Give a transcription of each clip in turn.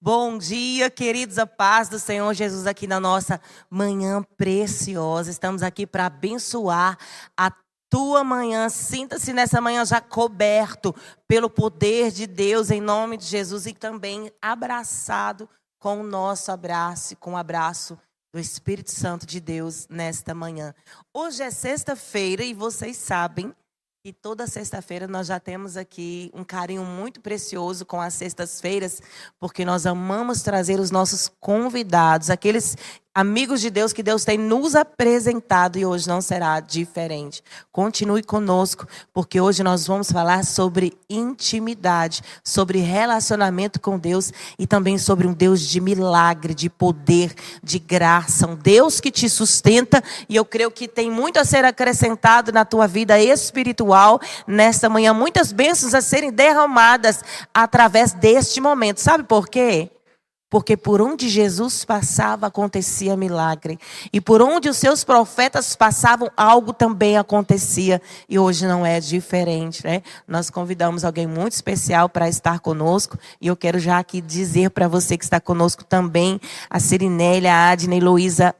Bom dia, queridos, a paz do Senhor Jesus aqui na nossa manhã preciosa. Estamos aqui para abençoar a tua manhã. Sinta-se nessa manhã já coberto pelo poder de Deus em nome de Jesus e também abraçado com o nosso abraço, com o abraço do Espírito Santo de Deus nesta manhã. Hoje é sexta-feira e vocês sabem e toda sexta-feira nós já temos aqui um carinho muito precioso com as sextas-feiras, porque nós amamos trazer os nossos convidados, aqueles amigos de Deus que Deus tem nos apresentado e hoje não será diferente. Continue conosco, porque hoje nós vamos falar sobre intimidade, sobre relacionamento com Deus e também sobre um Deus de milagre, de poder, de graça, um Deus que te sustenta e eu creio que tem muito a ser acrescentado na tua vida espiritual nesta manhã, muitas bênçãos a serem derramadas através deste momento. Sabe por quê? Porque por onde Jesus passava, acontecia milagre. E por onde os seus profetas passavam, algo também acontecia. E hoje não é diferente, né? Nós convidamos alguém muito especial para estar conosco. E eu quero já aqui dizer para você que está conosco também, a Cirinélia, a Adney, Luísa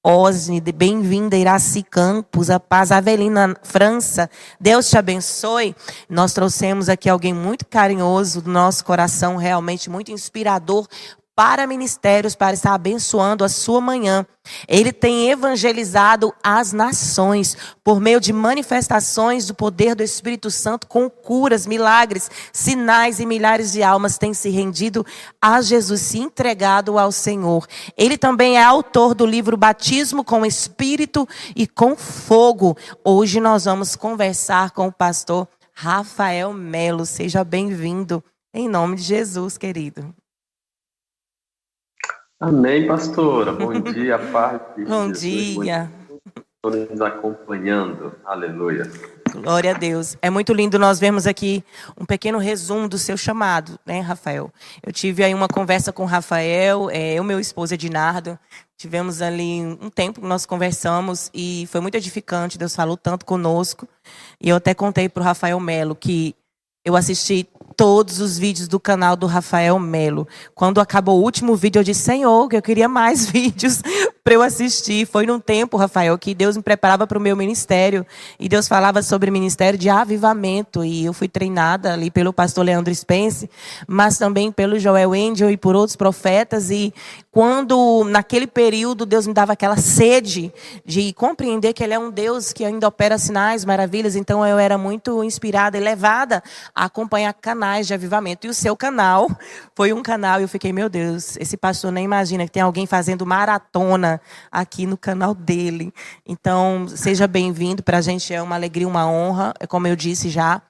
Osni, bem-vinda, Iraci Campos, a Paz Avelina, França. Deus te abençoe. Nós trouxemos aqui alguém muito carinhoso do nosso coração, realmente muito inspirador, para ministérios, para estar abençoando a sua manhã. Ele tem evangelizado as nações por meio de manifestações do poder do Espírito Santo com curas, milagres, sinais e milhares de almas têm se rendido a Jesus, se entregado ao Senhor. Ele também é autor do livro Batismo com Espírito e com Fogo. Hoje nós vamos conversar com o pastor Rafael Melo. Seja bem-vindo em nome de Jesus, querido. Amém, pastora. Bom dia, paz de Bom Jesus. dia. Todos nos acompanhando. Aleluia. Glória a Deus. É muito lindo nós vermos aqui um pequeno resumo do seu chamado, né, Rafael? Eu tive aí uma conversa com o Rafael, eu, meu esposo Ednardo, tivemos ali um tempo que nós conversamos e foi muito edificante, Deus falou tanto conosco. E eu até contei para o Rafael Melo que eu assisti todos os vídeos do canal do Rafael Melo. Quando acabou o último vídeo, eu disse, Senhor, que eu queria mais vídeos para eu assistir. Foi num tempo, Rafael, que Deus me preparava para o meu ministério. E Deus falava sobre ministério de avivamento. E eu fui treinada ali pelo pastor Leandro Spence, mas também pelo Joel Angel e por outros profetas. E quando, naquele período, Deus me dava aquela sede de compreender que Ele é um Deus que ainda opera sinais, maravilhas. Então, eu era muito inspirada e levada a acompanhar canais de avivamento. E o seu canal foi um canal, e eu fiquei, meu Deus, esse pastor nem imagina que tem alguém fazendo maratona aqui no canal dele. Então, seja bem-vindo, para a gente é uma alegria, uma honra, como eu disse já,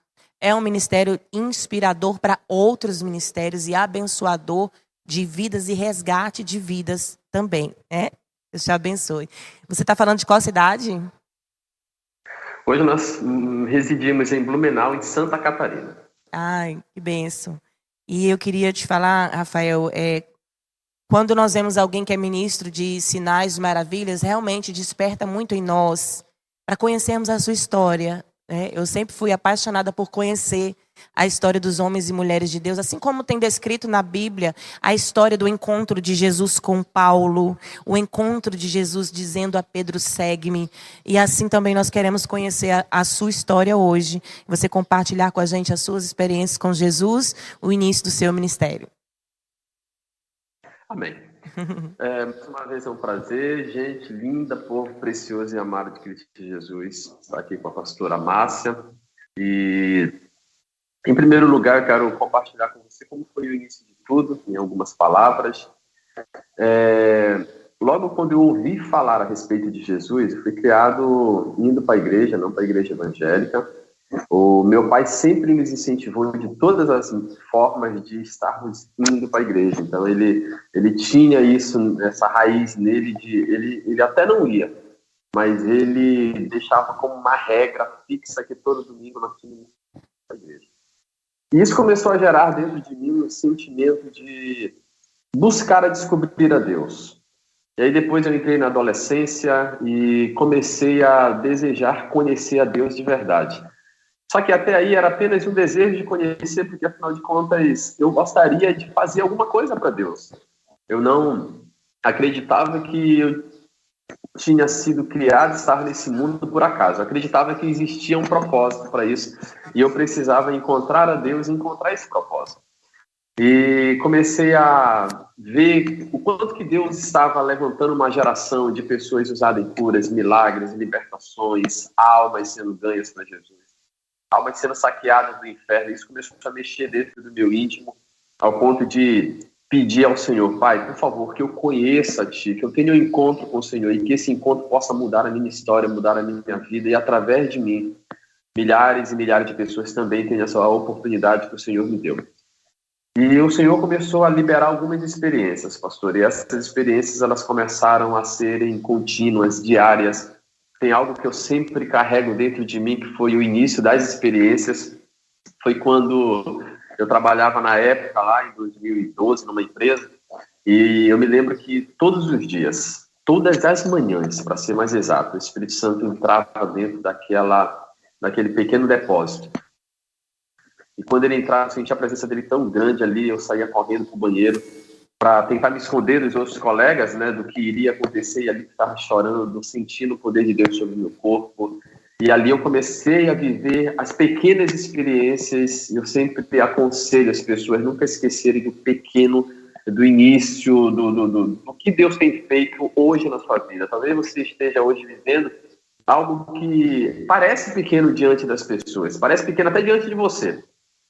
é um ministério inspirador para outros ministérios e abençoador de vidas e resgate de vidas também, né? Deus te abençoe. Você está falando de qual cidade? Hoje nós residimos em Blumenau, em Santa Catarina. Ai, que bênção. E eu queria te falar, Rafael, quando nós vemos alguém que é ministro de sinais, maravilhas, realmente desperta muito em nós para conhecermos a sua história. Eu sempre fui apaixonada por conhecer a história dos homens e mulheres de Deus, assim como tem descrito na Bíblia a história do encontro de Jesus com Paulo, o encontro de Jesus dizendo a Pedro, segue-me. E assim também nós queremos conhecer a sua história hoje. Você compartilhar com a gente as suas experiências com Jesus, o início do seu ministério. Amém. Mais uma vez é um prazer, gente linda, povo precioso e amado de Cristo Jesus, estar aqui com a pastora Márcia. E, em primeiro lugar, eu quero compartilhar com você como foi o início de tudo, em algumas palavras. Logo quando eu ouvi falar a respeito de Jesus, eu fui criado indo para a igreja, não para a igreja evangélica. O meu pai sempre nos incentivou de todas as formas de estarmos indo para a igreja. Então, ele tinha isso, essa raiz nele, ele até não ia, mas ele deixava como uma regra fixa que todo domingo nós tínhamos para a igreja. E isso começou a gerar dentro de mim um sentimento de buscar a descobrir a Deus. E aí depois eu entrei na adolescência e comecei a desejar conhecer a Deus de verdade. Só que até aí era apenas um desejo de conhecer, porque afinal de contas eu gostaria de fazer alguma coisa para Deus. Eu não acreditava que eu tinha sido criado, estava nesse mundo por acaso. Eu acreditava que existia um propósito para isso e eu precisava encontrar a Deus e encontrar esse propósito. E comecei a ver o quanto que Deus estava levantando uma geração de pessoas usadas em curas, milagres, libertações, almas sendo ganhas para Jesus, almas sendo saqueadas do inferno. Isso começou a mexer dentro do meu íntimo, ao ponto de pedir ao Senhor: Pai, por favor, que eu conheça a Ti, que eu tenha um encontro com o Senhor e que esse encontro possa mudar a minha história, mudar a minha vida, e através de mim, milhares e milhares de pessoas também tenham essa oportunidade que o Senhor me deu. E o Senhor começou a liberar algumas experiências, pastor, e essas experiências elas começaram a serem contínuas, diárias. Tem algo que eu sempre carrego dentro de mim, que foi o início das experiências. Foi quando eu trabalhava na época, lá em 2012, numa empresa, e eu me lembro que todos os dias, todas as manhãs, para ser mais exato, o Espírito Santo entrava dentro daquele pequeno depósito. E quando ele entrava, eu sentia a presença dele tão grande ali, eu saía correndo para o banheiro para tentar me esconder dos outros colegas, né, do que iria acontecer, e ali estava chorando, sentindo o poder de Deus sobre o meu corpo. E ali eu comecei a viver as pequenas experiências. Eu sempre aconselho as pessoas nunca esquecerem do pequeno, do início, do que Deus tem feito hoje na sua vida. Talvez você esteja hoje vivendo algo que parece pequeno diante das pessoas, parece pequeno até diante de você.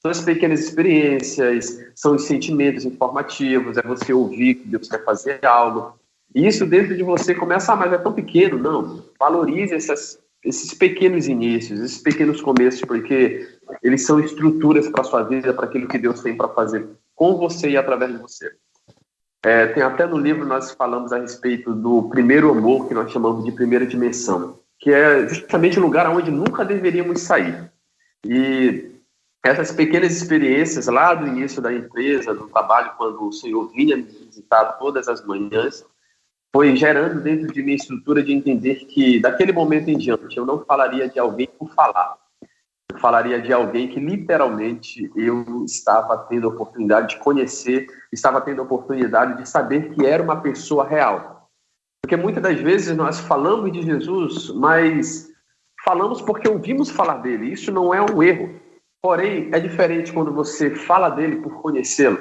São as pequenas experiências, são os sentimentos informativos, é você ouvir que Deus quer fazer algo. E isso dentro de você começa, mas é tão pequeno. Não, valorize esses pequenos inícios, esses pequenos começos, porque eles são estruturas para a sua vida, para aquilo que Deus tem para fazer com você e através de você. Tem até no livro, nós falamos a respeito do primeiro amor, que nós chamamos de primeira dimensão, que é justamente o lugar onde nunca deveríamos sair. E essas pequenas experiências lá do início da empresa, do trabalho, quando o Senhor vinha me visitar todas as manhãs, foi gerando dentro de minha estrutura de entender que, daquele momento em diante, eu não falaria de alguém por falar. Eu falaria de alguém que, literalmente, eu estava tendo a oportunidade de conhecer, estava tendo a oportunidade de saber que era uma pessoa real. Porque muitas das vezes nós falamos de Jesus, mas falamos porque ouvimos falar dele. Isso não é um erro. Porém, é diferente quando você fala dele por conhecê-lo.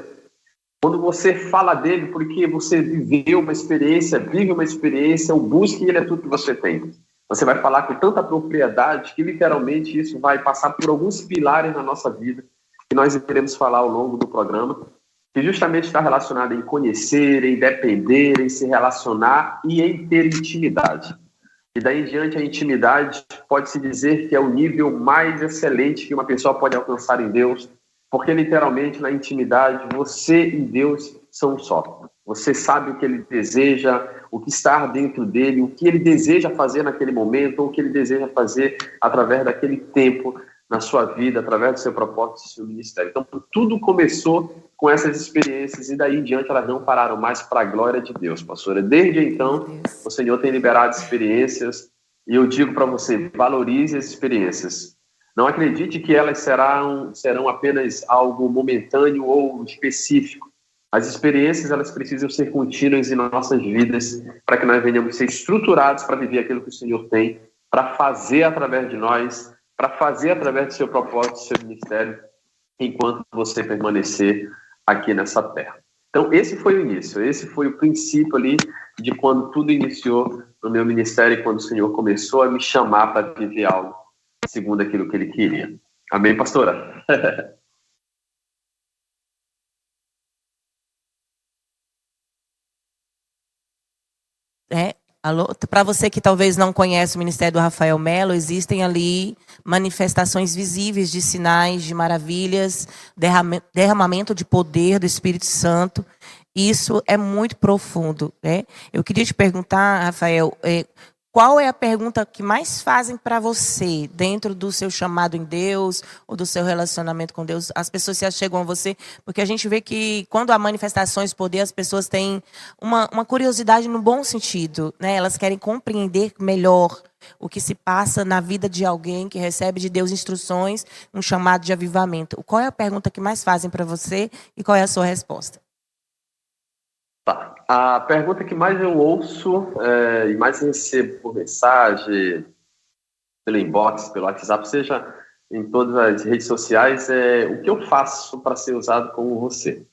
Quando você fala dele porque você viveu uma experiência, vive uma experiência, ou busca e ele é tudo que você tem. Você vai falar com tanta propriedade que literalmente isso vai passar por alguns pilares na nossa vida, que nós iremos falar ao longo do programa, que justamente está relacionado em conhecer, em depender, em se relacionar e em ter intimidade. E daí em diante a intimidade pode-se dizer que é o nível mais excelente que uma pessoa pode alcançar em Deus, porque literalmente na intimidade você e Deus são um só. Você sabe o que ele deseja, o que está dentro dele, o que ele deseja fazer naquele momento, ou o que ele deseja fazer através daquele tempo na sua vida, através do seu propósito, do seu ministério. Então tudo começou com essas experiências e daí em diante elas não pararam mais para a glória de Deus, pastora. Desde então, o Senhor tem liberado experiências e eu digo para você, valorize as experiências. Não acredite que elas serão apenas algo momentâneo ou específico. As experiências elas precisam ser contínuas em nossas vidas para que nós venhamos ser estruturados para viver aquilo que o Senhor tem, para fazer através de nós, para fazer através do seu propósito, do seu ministério, enquanto você permanecer aqui nessa terra. Então, esse foi o início, esse foi o princípio ali de quando tudo iniciou no meu ministério, quando o Senhor começou a me chamar para viver algo segundo aquilo que Ele queria. Amém, pastora? Alô? Para você que talvez não conhece o Ministério do Rafael Melo, existem ali manifestações visíveis de sinais, de maravilhas, derramamento de poder do Espírito Santo. Isso é muito profundo, né? Eu queria te perguntar, Rafael, qual é a pergunta que mais fazem para você dentro do seu chamado em Deus ou do seu relacionamento com Deus? As pessoas se achegam a você, porque a gente vê que quando há manifestações de poder, as pessoas têm uma curiosidade no bom sentido, né? Elas querem compreender melhor o que se passa na vida de alguém que recebe de Deus instruções, um chamado de avivamento. Qual é a pergunta que mais fazem para você e qual é a sua resposta? Tá. A pergunta que mais eu ouço e mais recebo por mensagem, pelo inbox, pelo WhatsApp, seja em todas as redes sociais, é o que eu faço para ser usado como você?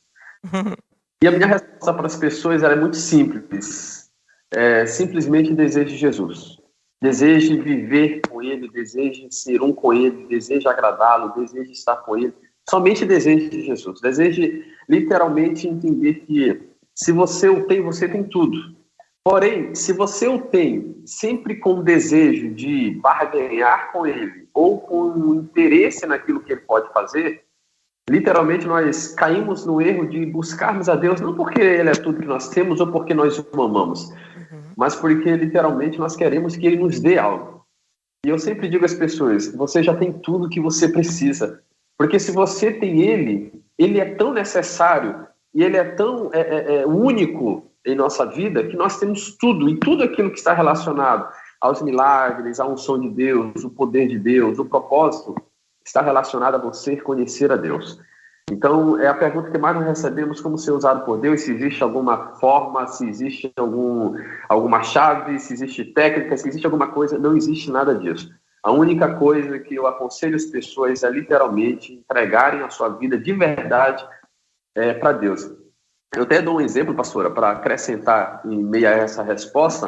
E a minha resposta para as pessoas é muito simples. É simplesmente desejo Jesus. Deseje viver com Ele, deseje ser um com Ele, deseje agradá-lo, deseje estar com Ele. Somente deseje Jesus. Deseje literalmente entender que se você o tem, você tem tudo. Porém, se você o tem sempre com o desejo de barganhar com Ele ou com um interesse naquilo que Ele pode fazer, literalmente nós caímos no erro de buscarmos a Deus não porque Ele é tudo que nós temos ou porque nós o amamos, mas porque literalmente nós queremos que Ele nos dê algo. E eu sempre digo às pessoas, você já tem tudo que você precisa. Porque se você tem Ele, Ele é tão necessário e Ele é tão único em nossa vida que nós temos tudo, e tudo aquilo que está relacionado aos milagres, à unção de Deus, o poder de Deus, o propósito, está relacionado a você conhecer a Deus. Então, é a pergunta que mais nós recebemos, como ser usado por Deus, se existe alguma forma, se existe alguma chave, se existe técnica, se existe alguma coisa. Não existe nada disso. A única coisa que eu aconselho as pessoas é literalmente entregarem a sua vida de verdade para Deus. Eu até dou um exemplo, pastora, para acrescentar em meio a essa resposta.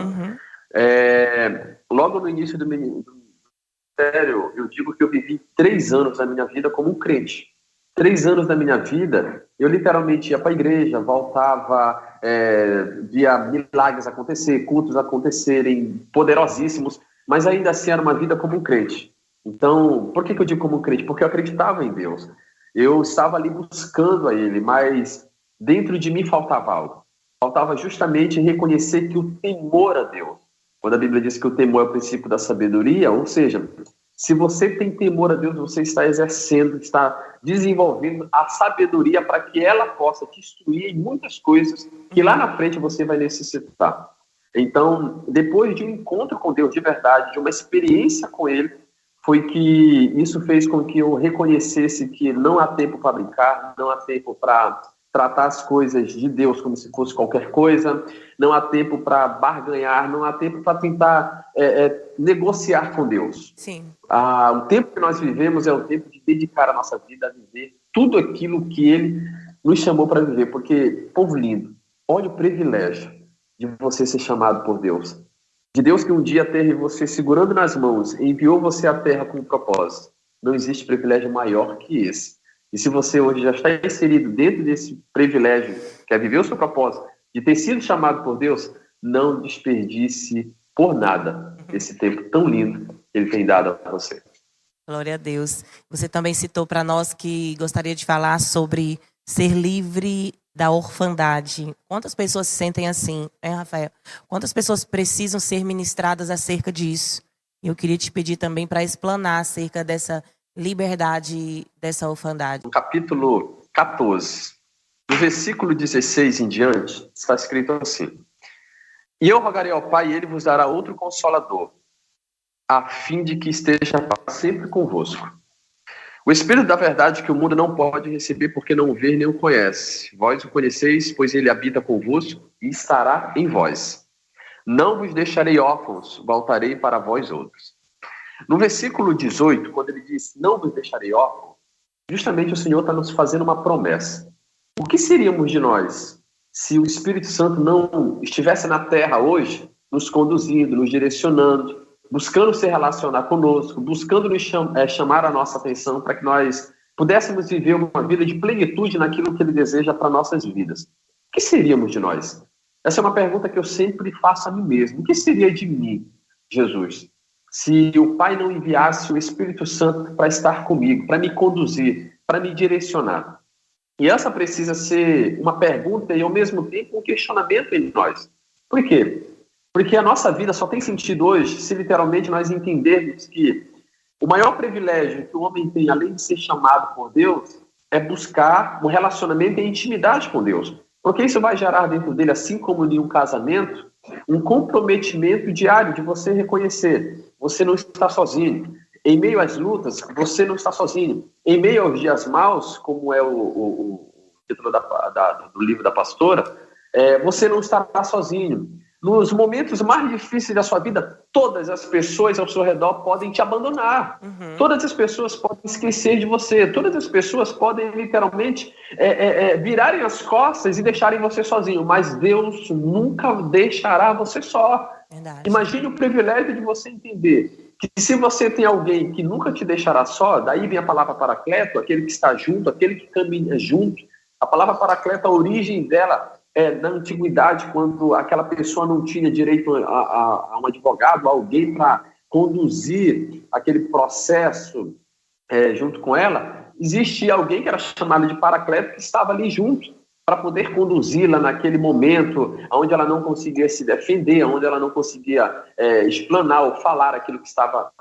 Logo no início do ministério, eu digo que eu vivi 3 anos da minha vida como um crente. 3 anos da minha vida, eu literalmente ia para a igreja, voltava, via milagres acontecer, cultos acontecerem, poderosíssimos, mas ainda assim era uma vida como um crente. Então, por que eu digo como um crente? Porque eu acreditava em Deus. Eu estava ali buscando a Ele, mas dentro de mim faltava algo. Faltava justamente reconhecer que o temor a Deus. Quando a Bíblia diz que o temor é o princípio da sabedoria, ou seja, se você tem temor a Deus, você está exercendo, está desenvolvendo a sabedoria para que ela possa te instruir em muitas coisas que lá na frente você vai necessitar. Então, depois de um encontro com Deus de verdade, de uma experiência com Ele, foi que isso fez com que eu reconhecesse que não há tempo para brincar, não há tempo para tratar as coisas de Deus como se fosse qualquer coisa, não há tempo para barganhar, não há tempo para tentar negociar com Deus. Sim. O tempo que nós vivemos é o tempo de dedicar a nossa vida a viver tudo aquilo que Ele nos chamou para viver, porque, povo lindo, olha o privilégio de você ser chamado por Deus, de Deus que um dia teve você segurando nas mãos e enviou você à terra com um propósito. Não existe privilégio maior que esse. E se você hoje já está inserido dentro desse privilégio, que é viver o seu propósito, de ter sido chamado por Deus, não desperdice por nada esse tempo tão lindo que Ele tem dado a você. Glória a Deus. Você também citou para nós que gostaria de falar sobre ser livre da orfandade. Quantas pessoas se sentem assim, hein, Rafael? Quantas pessoas precisam ser ministradas acerca disso? E eu queria te pedir também para explanar acerca dessa liberdade dessa orfandade. No capítulo 14, no versículo 16 em diante, está escrito assim: E eu rogarei ao Pai, e Ele vos dará outro Consolador, a fim de que esteja sempre convosco. O Espírito da verdade que o mundo não pode receber, porque não o vê nem o conhece. Vós o conheceis, pois Ele habita convosco e estará em vós. Não vos deixarei órfãos, voltarei para vós outros. No versículo 18, quando ele diz, não vos deixarei órfãos, justamente o Senhor está nos fazendo uma promessa. O que seríamos de nós se o Espírito Santo não estivesse na terra hoje, nos conduzindo, nos direcionando, buscando se relacionar conosco, buscando nos chamar a nossa atenção para que nós pudéssemos viver uma vida de plenitude naquilo que Ele deseja para nossas vidas? O que seríamos de nós? Essa é uma pergunta que eu sempre faço a mim mesmo. O que seria de mim, Jesus, se o Pai não enviasse o Espírito Santo para estar comigo, para me conduzir, para me direcionar? E essa precisa ser uma pergunta e, ao mesmo tempo, um questionamento em nós. Por quê? Porque a nossa vida só tem sentido hoje se, literalmente, nós entendermos que o maior privilégio que o homem tem, além de ser chamado por Deus, é buscar um relacionamento e intimidade com Deus. Porque isso vai gerar dentro dele, assim como em um casamento, Um comprometimento diário de você reconhecer, você não está sozinho. Em meio às lutas, você não está sozinho. Em meio aos dias maus, como é o título do livro da pastora, você não estará sozinho. Nos momentos mais difíceis da sua vida, todas as pessoas ao seu redor podem te abandonar. Todas as pessoas podem esquecer de você. Todas as pessoas podem, literalmente, virarem as costas e deixarem você sozinho. Mas Deus nunca deixará você só. Verdade. Imagine o privilégio de você entender que se você tem alguém que nunca te deixará só, daí vem a palavra paracleto, aquele que está junto, aquele que caminha junto. A palavra paracleto, a origem dela na antiguidade, quando aquela pessoa não tinha direito a um advogado, a alguém para conduzir aquele processo junto com ela, existia alguém que era chamado de paracleto, que estava ali junto para poder conduzi-la naquele momento onde ela não conseguia se defender, onde ela não conseguia explanar ou falar aquilo que estava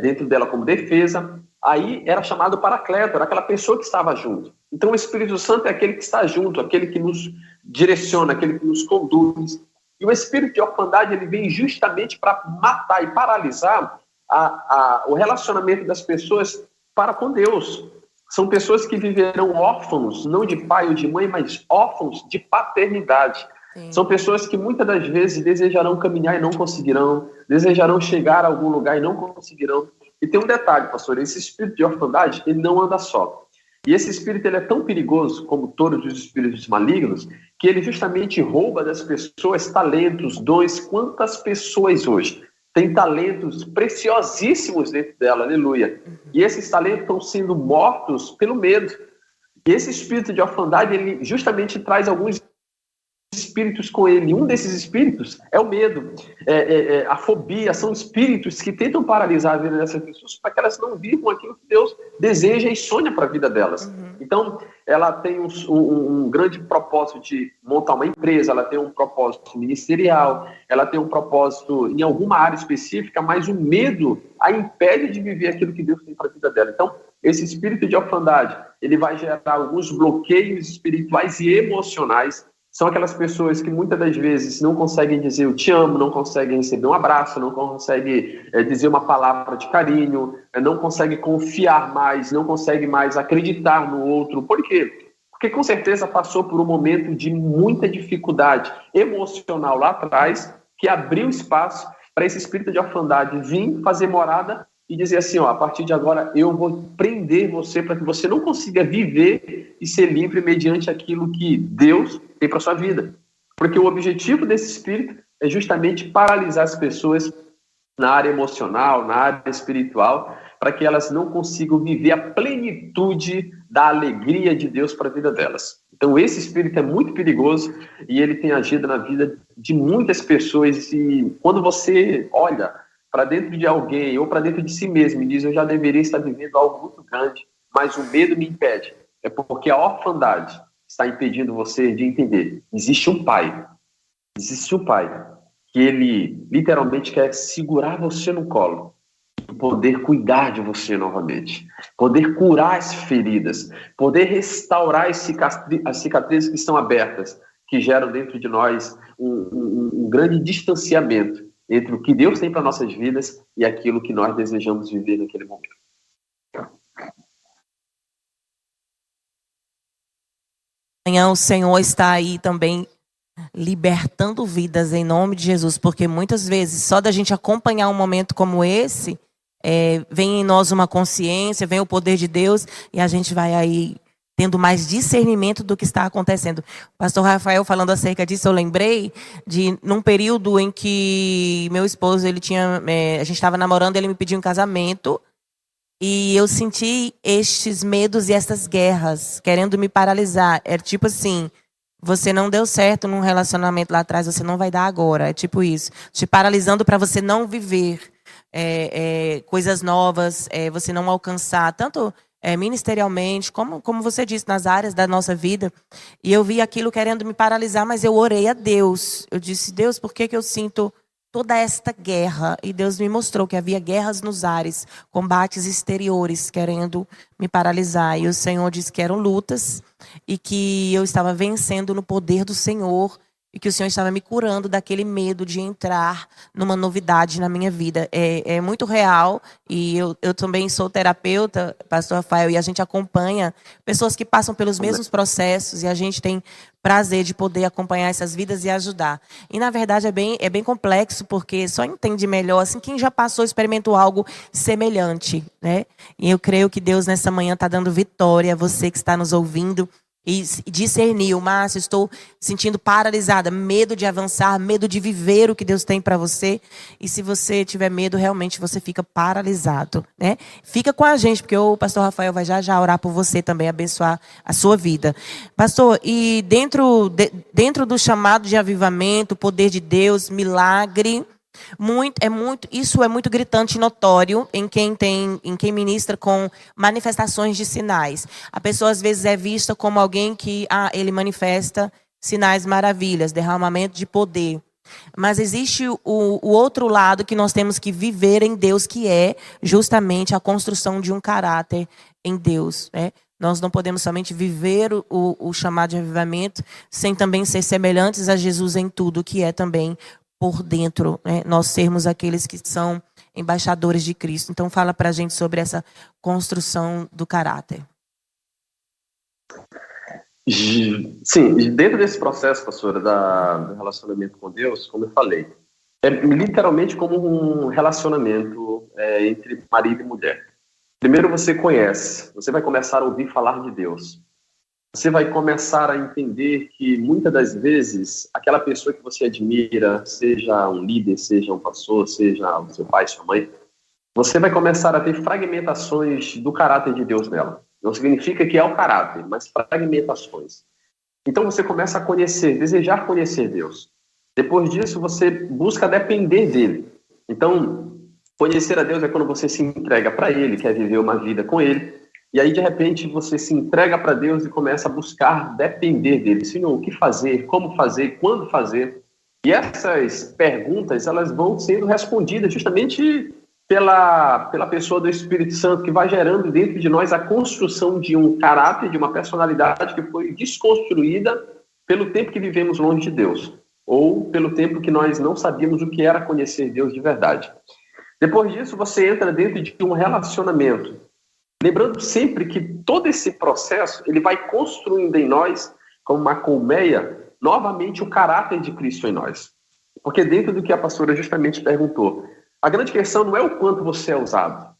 dentro dela como defesa. Aí era chamado paracleto, era aquela pessoa que estava junto. Então o Espírito Santo é aquele que está junto, aquele que nos direciona, aquele que nos conduz. E o espírito de orfandade, ele vem justamente para matar e paralisar o relacionamento das pessoas para com Deus. São pessoas que viverão órfãos, não de pai ou de mãe, mas órfãos de paternidade. Sim. São pessoas que muitas das vezes desejarão caminhar e não conseguirão, desejarão chegar a algum lugar e não conseguirão. E tem um detalhe, pastor, esse espírito de orfandade, ele não anda só. E esse espírito, ele é tão perigoso, como todos os espíritos malignos, que ele justamente rouba das pessoas talentos, dons. Quantas pessoas hoje têm talentos preciosíssimos dentro dela, aleluia. E esses talentos estão sendo mortos pelo medo. E esse espírito de orfandade, ele justamente traz alguns espíritos com ele. Um desses espíritos é o medo, a fobia. São espíritos que tentam paralisar a vida dessas pessoas para que elas não vivam aquilo que Deus deseja e sonha para a vida delas. Então, ela tem um grande propósito de montar uma empresa, ela tem um propósito ministerial, ela tem um propósito em alguma área específica, mas o medo a impede de viver aquilo que Deus tem para a vida dela. Então, esse espírito de orfandade, ele vai gerar alguns bloqueios espirituais e emocionais. São aquelas pessoas que muitas das vezes não conseguem dizer eu te amo, não conseguem receber um abraço, não conseguem dizer uma palavra de carinho, não conseguem confiar mais, não conseguem mais acreditar no outro. Por quê? Porque com certeza passou por um momento de muita dificuldade emocional lá atrás, que abriu espaço para esse espírito de orfandade vir fazer morada e dizer assim, a partir de agora eu vou prender você para que você não consiga viver e ser livre mediante aquilo que Deus tem para sua vida. Porque o objetivo desse espírito é justamente paralisar as pessoas na área emocional, na área espiritual, para que elas não consigam viver a plenitude da alegria de Deus para a vida delas. Então esse espírito é muito perigoso e ele tem agido na vida de muitas pessoas. E quando você olha para dentro de alguém ou para dentro de si mesmo e diz eu já deveria estar vivendo algo muito grande, mas o medo me impede, é porque a orfandade está impedindo você de entender. Existe um pai que ele literalmente quer segurar você no colo, poder cuidar de você novamente, poder curar as feridas, poder restaurar as cicatrizes que estão abertas, que geram dentro de nós um grande distanciamento entre o que Deus tem para nossas vidas e aquilo que nós desejamos viver naquele momento. Amanhã o Senhor está aí também libertando vidas em nome de Jesus, porque muitas vezes só da gente acompanhar um momento como esse, vem em nós uma consciência, vem o poder de Deus e a gente vai aí tendo mais discernimento do que está acontecendo. O pastor Rafael falando acerca disso, eu lembrei de num período em que meu esposo, ele tinha, a gente estava namorando, ele me pediu um casamento e eu senti estes medos e essas guerras querendo me paralisar. É tipo assim, você não deu certo num relacionamento lá atrás, você não vai dar agora. É tipo isso, te paralisando para você não viver coisas novas, você não alcançar tanto ministerialmente, como você disse, nas áreas da nossa vida. E eu vi aquilo querendo me paralisar, mas eu orei a Deus. Eu disse, Deus, por que eu sinto toda esta guerra? E Deus me mostrou que havia guerras nos ares, combates exteriores querendo me paralisar. E o Senhor disse que eram lutas e que eu estava vencendo no poder do Senhor. e que o Senhor estava me curando daquele medo de entrar numa novidade na minha vida. É muito real, e eu também sou terapeuta, pastor Rafael, e a gente acompanha pessoas que passam pelos mesmos processos, e a gente tem prazer de poder acompanhar essas vidas e ajudar. E, na verdade, é bem complexo, porque só entende melhor assim quem já passou, experimentou algo semelhante, né? E eu creio que Deus, nessa manhã, está dando vitória a você que está nos ouvindo, e discerniu: Márcio, estou sentindo paralisada, medo de avançar, medo de viver o que Deus tem para você. E se você tiver medo, realmente você fica paralisado, né? Fica com a gente, porque o pastor Rafael vai já orar por você também, abençoar a sua vida. Pastor, e dentro do chamado de avivamento, poder de Deus, milagre, isso é muito gritante e notório em quem ministra com manifestações de sinais. A pessoa às vezes é vista como alguém que ele manifesta sinais, maravilhas, derramamento de poder. Mas existe o outro lado que nós temos que viver em Deus, que é justamente a construção de um caráter em Deus, né? Nós não podemos somente viver o chamado de avivamento sem também ser semelhantes a Jesus em tudo, que é também por dentro, né? Nós sermos aqueles que são embaixadores de Cristo. Então fala pra gente sobre essa construção do caráter. Sim, dentro desse processo, pastora, do relacionamento com Deus, como eu falei, é literalmente como um relacionamento entre marido e mulher. Primeiro você conhece, você vai começar a ouvir falar de Deus. Você vai começar a entender que, muitas das vezes, aquela pessoa que você admira, seja um líder, seja um pastor, seja o seu pai, sua mãe, você vai começar a ter fragmentações do caráter de Deus nela. Não significa que é o caráter, mas fragmentações. Então você começa a conhecer, desejar conhecer Deus. Depois disso, você busca depender dele. Então, conhecer a Deus é quando você se entrega para ele, quer viver uma vida com ele. E aí, de repente, você se entrega para Deus e começa a buscar depender dele. Senhor, o que fazer, como fazer, quando fazer? E essas perguntas, elas vão sendo respondidas justamente pela pessoa do Espírito Santo, que vai gerando dentro de nós a construção de um caráter, de uma personalidade que foi desconstruída pelo tempo que vivemos longe de Deus, ou pelo tempo que nós não sabíamos o que era conhecer Deus de verdade. Depois disso, você entra dentro de um relacionamento. Lembrando sempre que todo esse processo, ele vai construindo em nós, como uma colmeia, novamente o caráter de Cristo em nós. Porque dentro do que a pastora justamente perguntou, a grande questão não é o quanto você é usado.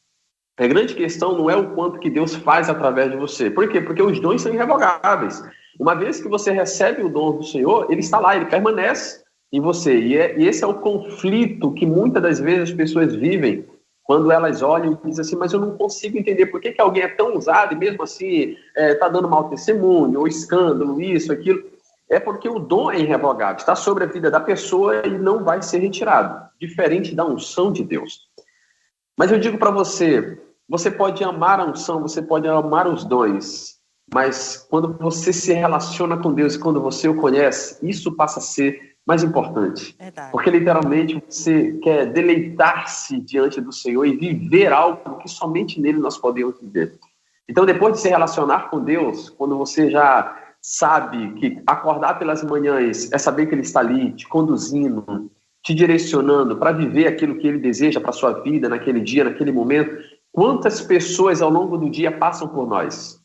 A grande questão não é o quanto que Deus faz através de você. Por quê? Porque os dons são irrevogáveis. Uma vez que você recebe o dom do Senhor, ele está lá, ele permanece em você. E esse é o conflito que muitas das vezes as pessoas vivem, quando elas olham e dizem assim: mas eu não consigo entender por que alguém é tão usado e mesmo assim está dando mau testemunho, ou escândalo, isso, aquilo. É porque o dom é irrevogável, está sobre a vida da pessoa e não vai ser retirado, diferente da unção de Deus. Mas eu digo para você, você pode amar a unção, você pode amar os dons, mas quando você se relaciona com Deus e quando você o conhece, isso passa a ser mais importante. Verdade. Porque literalmente você quer deleitar-se diante do Senhor e viver algo que somente nele nós podemos viver. Então, depois de se relacionar com Deus, quando você já sabe que acordar pelas manhãs é saber que ele está ali te conduzindo, te direcionando para viver aquilo que ele deseja para a sua vida, naquele dia, naquele momento. Quantas pessoas ao longo do dia passam por nós?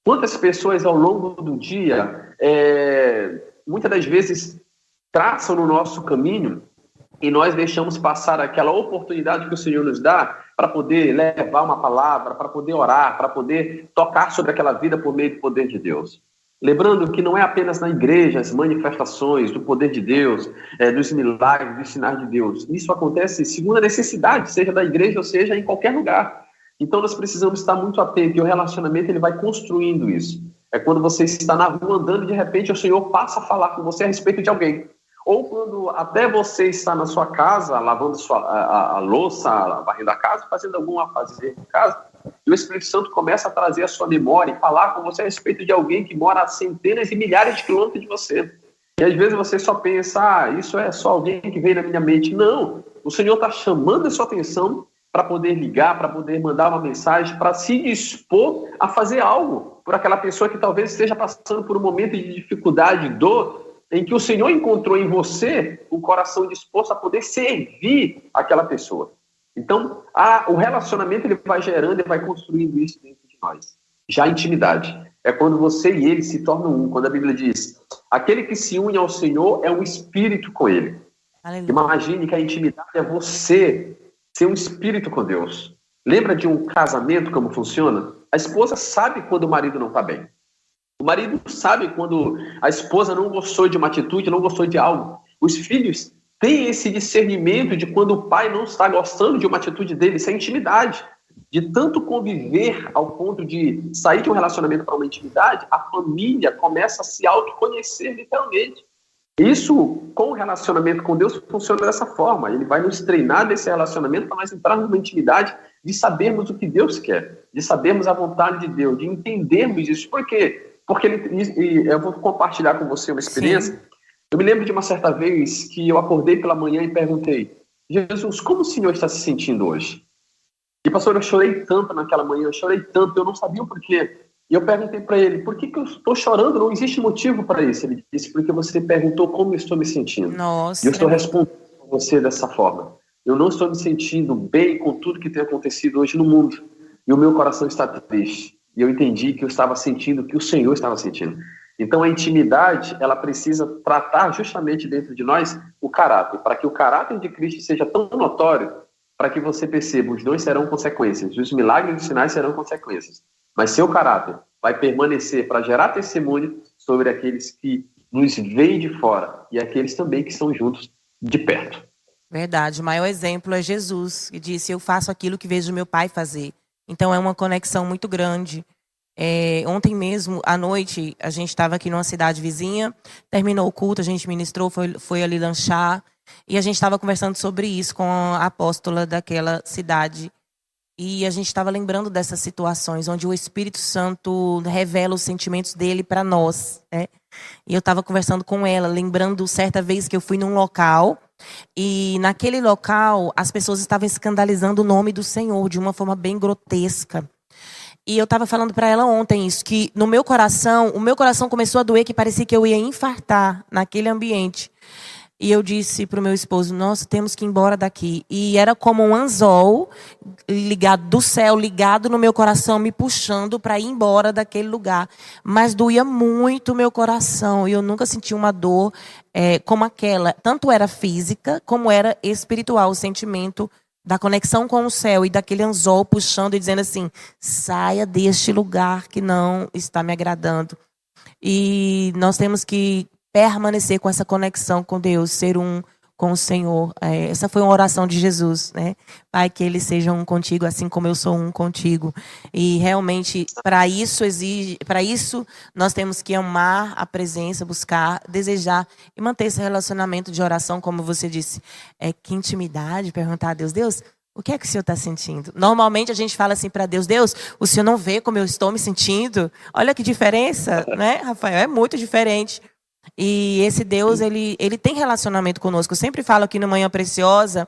Quantas pessoas ao longo do dia, muitas das vezes, traçam no nosso caminho e nós deixamos passar aquela oportunidade que o Senhor nos dá para poder levar uma palavra, para poder orar, para poder tocar sobre aquela vida por meio do poder de Deus. Lembrando que não é apenas na igreja as manifestações do poder de Deus, dos milagres, dos sinais de Deus. Isso acontece segundo a necessidade, seja da igreja ou seja em qualquer lugar. Então nós precisamos estar muito atentos, e o relacionamento ele vai construindo isso. É quando você está na rua andando e de repente o Senhor passa a falar com você a respeito de alguém. Ou quando até você está na sua casa, lavando a louça, varrendo a casa, fazendo algum afazer em casa, e o Espírito Santo começa a trazer a sua memória e falar com você a respeito de alguém que mora a centenas e milhares de quilômetros de você. E às vezes você só pensa, isso é só alguém que veio na minha mente. Não, o Senhor está chamando a sua atenção para poder ligar, para poder mandar uma mensagem, para se dispor a fazer algo por aquela pessoa que talvez esteja passando por um momento de dificuldade, dor, em que o Senhor encontrou em você um coração disposto a poder servir aquela pessoa. Então, o relacionamento ele vai gerando e vai construindo isso dentro de nós. Já a intimidade é quando você e ele se tornam um. Quando a Bíblia diz, aquele que se une ao Senhor é um espírito com ele. Aleluia. Imagine que a intimidade é você ser um espírito com Deus. Lembra de um casamento como funciona? A esposa sabe quando o marido não está bem. O marido sabe quando a esposa não gostou de uma atitude, não gostou de algo. Os filhos têm esse discernimento de quando o pai não está gostando de uma atitude dele. Isso é intimidade. De tanto conviver ao ponto de sair de um relacionamento para uma intimidade, a família começa a se autoconhecer literalmente. Isso, com o relacionamento com Deus, funciona dessa forma. Ele vai nos treinar desse relacionamento para nós entrarmos numa intimidade de sabermos o que Deus quer, de sabermos a vontade de Deus, de entendermos isso. Por quê? Porque eu vou compartilhar com você uma experiência. Sim. Eu me lembro de uma certa vez que eu acordei pela manhã e perguntei, Jesus, como o Senhor está se sentindo hoje? E pastor, eu chorei tanto naquela manhã, eu chorei tanto, eu não sabia o porquê. E eu perguntei para ele, por que eu estou chorando? Não existe motivo para isso. Ele disse, porque você perguntou como eu estou me sentindo. Nossa. E eu estou respondendo a você dessa forma. Eu não estou me sentindo bem com tudo que tem acontecido hoje no mundo. E o meu coração está triste. E eu entendi que eu estava sentindo o que o Senhor estava sentindo. Então a intimidade, ela precisa tratar justamente dentro de nós o caráter. Para que o caráter de Cristo seja tão notório, para que você perceba, os dons serão consequências. Os milagres e os sinais serão consequências. Mas seu caráter vai permanecer para gerar testemunho sobre aqueles que nos veem de fora e aqueles também que estão juntos de perto. Verdade. O maior exemplo é Jesus, que disse, eu faço aquilo que vejo meu pai fazer. Então é uma conexão muito grande. Ontem mesmo, à noite, a gente estava aqui numa cidade vizinha, terminou o culto, a gente ministrou, foi ali lanchar, e a gente estava conversando sobre isso com a apóstola daquela cidade. E a gente estava lembrando dessas situações onde o Espírito Santo revela os sentimentos dele para nós, né? E eu estava conversando com ela, lembrando certa vez que eu fui num local e naquele local as pessoas estavam escandalizando o nome do Senhor de uma forma bem grotesca. E eu estava falando para ela ontem isso, que no meu coração, o meu coração começou a doer, que parecia que eu ia infartar naquele ambiente. E eu disse para o meu esposo, nossa, temos que ir embora daqui. E era como um anzol ligado do céu, ligado no meu coração, me puxando para ir embora daquele lugar. Mas doía muito o meu coração. E eu nunca senti uma dor como aquela. Tanto era física, como era espiritual. O sentimento da conexão com o céu e daquele anzol puxando e dizendo assim, saia deste lugar que não está me agradando. E nós temos que permanecer com essa conexão com Deus, ser um com o Senhor. Essa foi uma oração de Jesus, né? Pai, que eles sejam um contigo, assim como eu sou um contigo. E realmente, para isso nós temos que amar a presença, buscar, desejar e manter esse relacionamento de oração, como você disse. Que intimidade, perguntar a Deus, Deus, o que é que o Senhor está sentindo? Normalmente a gente fala assim para Deus, Deus, o Senhor não vê como eu estou me sentindo? Olha que diferença, né, Rafael? É muito diferente. E esse Deus, ele tem relacionamento conosco. Eu sempre falo aqui no Manhã Preciosa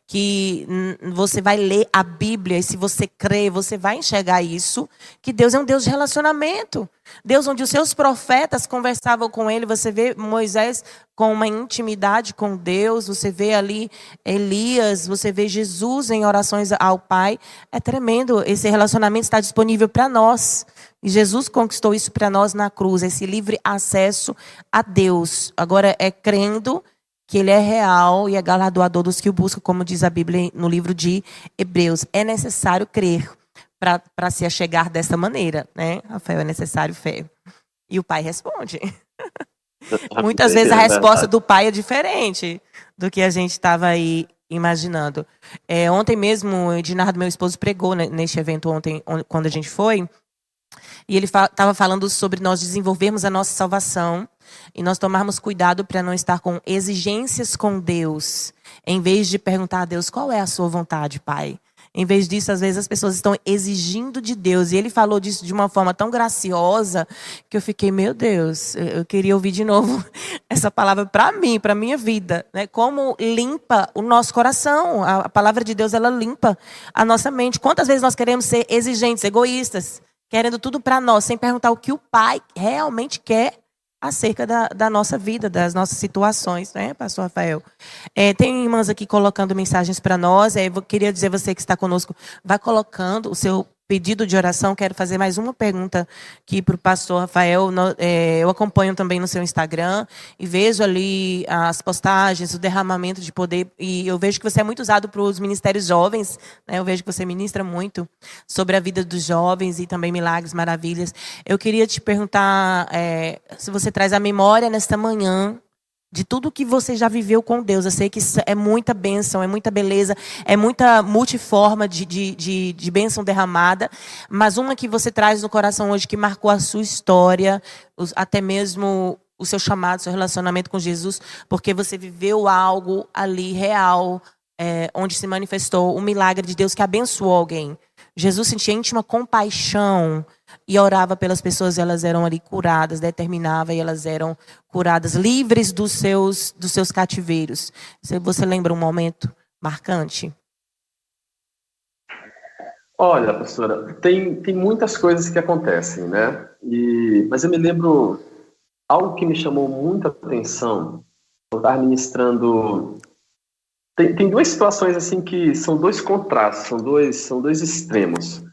que você vai ler a Bíblia e se você crê, você vai enxergar isso, que Deus é um Deus de relacionamento. Deus onde os seus profetas conversavam com ele, você vê Moisés com uma intimidade com Deus, você vê ali Elias, você vê Jesus em orações ao Pai. É tremendo, esse relacionamento está disponível para nós. E Jesus conquistou isso para nós na cruz, esse livre acesso a Deus. Agora é crendo que Ele é real e é galardoador dos que o buscam, como diz a Bíblia no livro de Hebreus. É necessário crer para se achegar dessa maneira, né? Rafael, é necessário fé. E o Pai responde. Muitas vezes a resposta do Pai é diferente do que a gente estava aí imaginando. Ontem mesmo, o Ednardo, meu esposo, pregou neste evento ontem, quando a gente foi. E ele estava falando sobre nós desenvolvermos a nossa salvação e nós tomarmos cuidado para não estar com exigências com Deus, em vez de perguntar a Deus, qual é a sua vontade, Pai? Em vez disso, às vezes as pessoas estão exigindo de Deus. E ele falou disso de uma forma tão graciosa que eu fiquei, meu Deus, eu queria ouvir de novo essa palavra para mim, para a minha vida, né? Como limpa o nosso coração. A palavra de Deus, ela limpa a nossa mente. Quantas vezes nós queremos ser exigentes, egoístas, querendo tudo para nós, sem perguntar o que o Pai realmente quer. acerca da nossa vida, das nossas situações, né, pastor Rafael? Tem irmãs aqui colocando mensagens para nós. Eu queria dizer, você que está conosco, vai colocando o seu pedido de oração. Quero fazer mais uma pergunta aqui para o pastor Rafael. Eu acompanho também no seu Instagram e vejo ali as postagens, o derramamento de poder, e eu vejo que você é muito usado para os ministérios jovens, né? Eu vejo que você ministra muito sobre a vida dos jovens e também milagres, maravilhas. Eu queria te perguntar se você traz a memória nesta manhã de tudo que você já viveu com Deus. Eu sei que isso é muita bênção, é muita beleza, é muita multiforma de bênção derramada, mas uma que você traz no coração hoje que marcou a sua história, até mesmo o seu chamado, seu relacionamento com Jesus, porque você viveu algo ali real, onde se manifestou um milagre de Deus que abençoou alguém. Jesus sentia íntima compaixão e orava pelas pessoas, e elas eram ali curadas, determinava, e elas eram curadas, livres dos seus cativeiros. Você lembra um momento marcante? Olha, pastora, tem muitas coisas que acontecem, né? Mas eu me lembro algo que me chamou muita atenção. Eu estava ministrando. Tem duas situações assim que são dois contrastes, são dois extremos.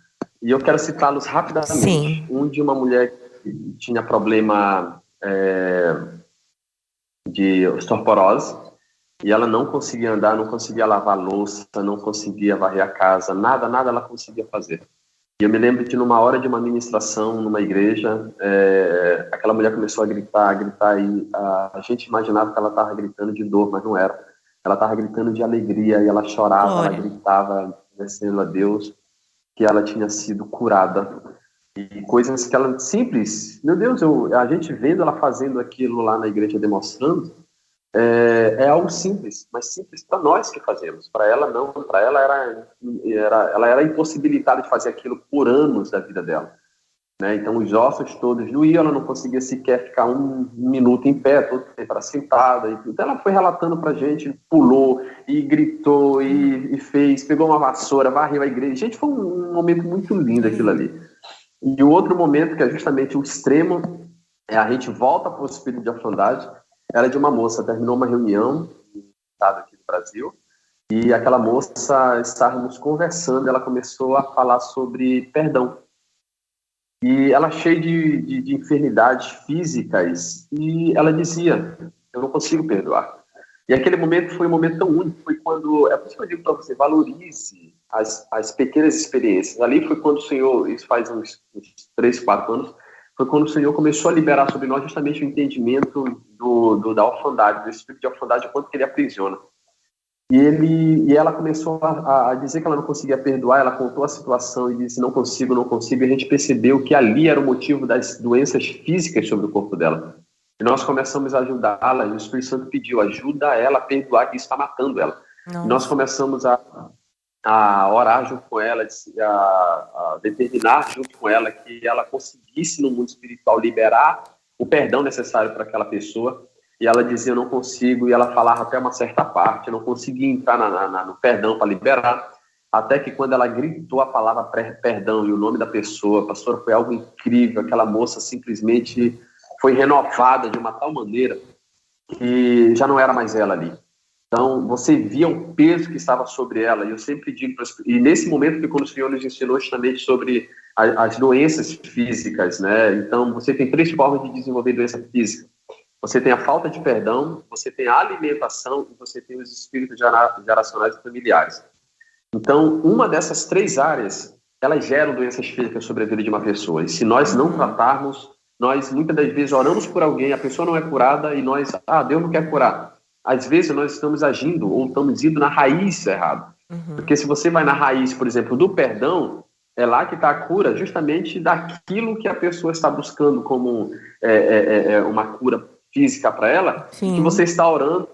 E eu quero citá-los rapidamente. Sim. Um de uma mulher que tinha problema de osteoporose, e ela não conseguia andar, não conseguia lavar louça, não conseguia varrer a casa, nada ela conseguia fazer. E eu me lembro de numa hora de uma ministração numa igreja, aquela mulher começou a gritar, e a gente imaginava que ela estava gritando de dor, mas não era. Ela estava gritando de alegria, e ela chorava, Glória. Ela gritava, agradecendo a Deus que ela tinha sido curada. E coisas que ela simples, meu Deus, a gente vendo ela fazendo aquilo lá na igreja, demonstrando, é algo simples, mas simples para nós que fazemos. Para ela não, para ela ela era impossibilitada de fazer aquilo por anos da vida dela, né? Então os ossos todos doíam, ela não conseguia sequer ficar um minuto em pé, todo tempo era sentada. Então ela foi relatando para a gente, pulou e gritou e fez, pegou uma vassoura, varreu a igreja. Gente, foi um momento muito lindo aquilo ali. E o outro momento, que é justamente o extremo, a gente volta para o espírito de orfandade. Era de uma moça, terminou uma reunião no estado aqui do Brasil, e aquela moça, estávamos conversando, ela começou a falar sobre perdão. E ela cheia de enfermidades físicas, e ela dizia, eu não consigo perdoar. E aquele momento foi um momento tão único, foi quando, é por isso que eu digo para você, valorize as pequenas experiências. Ali foi quando o Senhor, isso faz uns 3, 4 anos, foi quando o Senhor começou a liberar sobre nós justamente o entendimento da orfandade, do espírito de orfandade, o quanto que ele aprisiona. E ela começou a dizer que ela não conseguia perdoar, ela contou a situação e disse, não consigo, e a gente percebeu que ali era o motivo das doenças físicas sobre o corpo dela. E nós começamos a ajudá-la, e o Espírito Santo pediu, ajuda ela a perdoar, que isso está matando ela. E nós começamos a orar junto com ela, a determinar junto com ela que ela conseguisse no mundo espiritual liberar o perdão necessário para aquela pessoa. E ela dizia, eu não consigo, e ela falava até uma certa parte, eu não conseguia entrar no perdão para liberar, até que quando ela gritou a palavra perdão e o nome da pessoa, pastor, foi algo incrível, aquela moça simplesmente foi renovada de uma tal maneira que já não era mais ela ali. Então, você via o peso que estava sobre ela, e eu sempre digo, e nesse momento que quando o Senhor nos ensinou justamente sobre as doenças físicas, né? Então, você tem 3 formas de desenvolver doença física. Você tem a falta de perdão, você tem a alimentação e você tem os espíritos geracionais e familiares. Então, uma dessas 3 áreas, elas geram doenças físicas sobre a vida de uma pessoa. E se nós não tratarmos, nós muitas das vezes oramos por alguém, a pessoa não é curada e nós, Deus não quer curar. Às vezes nós estamos agindo ou estamos indo na raiz errado. Porque se você vai na raiz, por exemplo, do perdão, é lá que está a cura justamente daquilo que a pessoa está buscando como uma cura física para ela, que você está orando